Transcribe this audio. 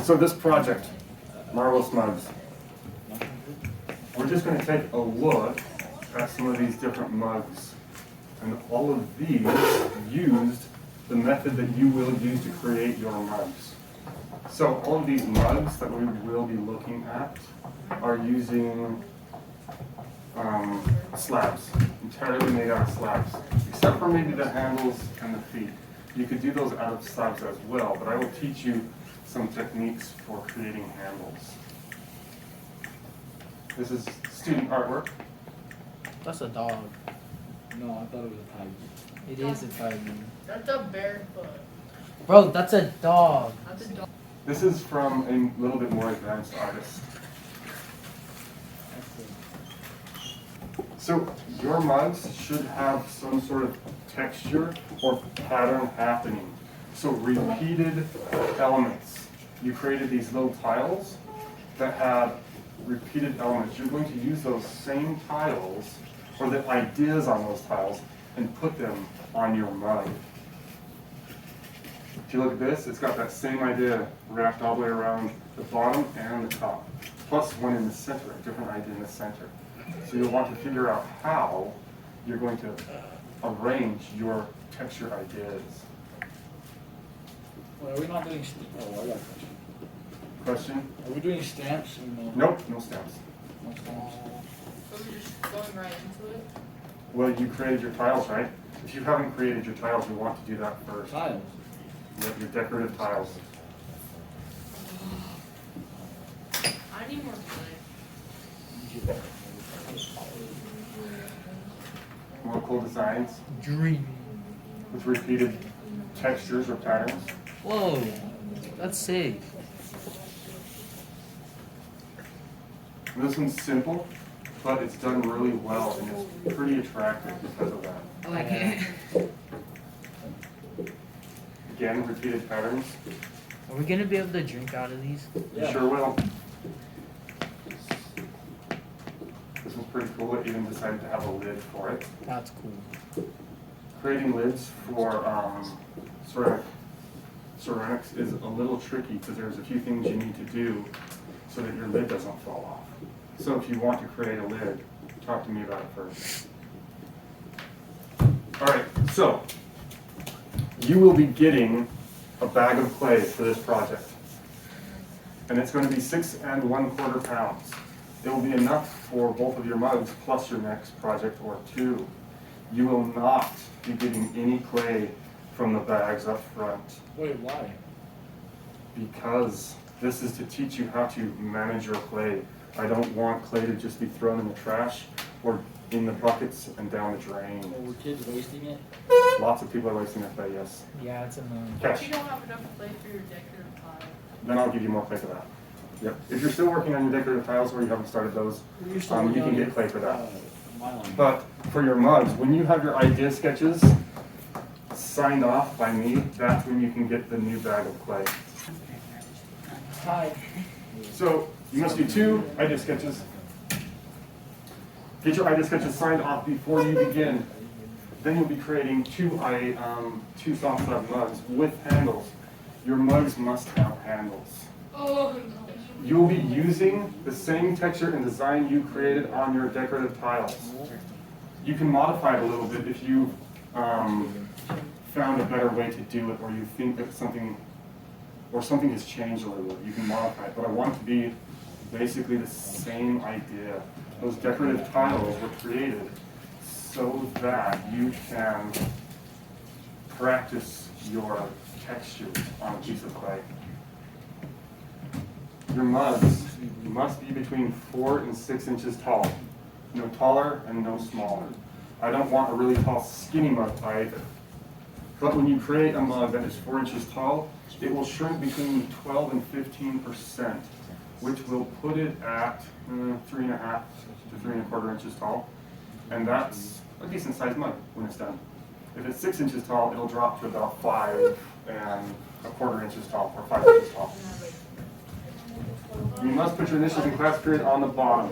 So this project, Marvelous Mugs, we're just going to take a look at some of these different mugs. And all of these used the method that you will use to create your mugs. So all of these mugs that we will be looking at are using slabs, entirely made out of slabs, except for maybe the handles and the feet. You could do those out of slabs as well, but I will teach you some techniques for creating handles. This is student artwork. That's a dog. No, I thought it was a tiger. It is a tiger. That's a bear foot. Bro, that's a dog. That's a dog. This is from a little bit more advanced artist. So your mugs should have some sort of texture or pattern happening. So repeated elements. You created these little tiles that have repeated elements. You're going to use those same tiles or the ideas on those tiles and put them on your mug. If you look at this, it's got that same idea wrapped all the way around the bottom and the top, plus one in the center, a different idea in the center. So you'll want to figure out how you're going to arrange your texture ideas. Well, are we not doing? Oh, I got a question. Question? Are we doing stamps? Nope, no stamps. No stamps. So we're just going right into it. Well, you created your tiles, right? If you haven't created your tiles, you want to do that first. Tiles. Your decorative tiles. I need more clay. More cool designs Dreamy. with repeated textures or patterns. Whoa, that's sick. This one's simple, but it's done really well and it's pretty attractive because of that. I like it. Again, repeated patterns. Are we gonna be able to drink out of these? You sure will. This one's pretty cool. It even decided to have a lid for it. That's cool. Creating lids for ceramics is a little tricky because there's a few things you need to do so that your lid doesn't fall off. So if you want to create a lid, talk to me about it first. All right, so you will be getting a bag of clay for this project. And it's going to be 6 1/4 pounds. It will be enough for both of your mugs plus your next project or two. You will not be getting any clay from the bags up front Wait, why? because this is to teach you how to manage your clay. I don't want clay to just be thrown in the trash or in the buckets and down the drain. Or were kids wasting it? Lots of people are wasting their clay, yes. Yeah, it's annoying. If Catch. you don't have enough clay for your decorative tile. Then I'll give you more clay for that. Yep. If you're still working on your decorative tiles or you haven't started those, you can get clay for that. But for your mugs, when you have your idea sketches signed off by me, that's when you can get the new bag of clay. Hi. So you must do 2 idea sketches. Get your idea sketches signed off before you begin. Then you'll be creating two soft slab mugs with handles. Your mugs must have handles. Oh no. You'll be using the same texture and design you created on your decorative tiles. You can modify it a little bit if you found a better way to do it, or you think that something has changed a little bit. You can modify it, but I want it to be basically the same idea. Those decorative tiles were created so that you can practice your textures on a piece of clay. Your mugs must be between 4 and 6 inches tall. No taller and no smaller. I don't want a really tall skinny mug either. But when you create a mug that is 4 inches tall, it will shrink between 12 and 15%, which will put it at 3.5 to 3 1/4 inches tall. And that's a decent sized mug when it's done. If it's 6 inches tall, it'll drop to about 5 1/4 inches tall, or 5 inches tall. You must put your initials and class period on the bottom.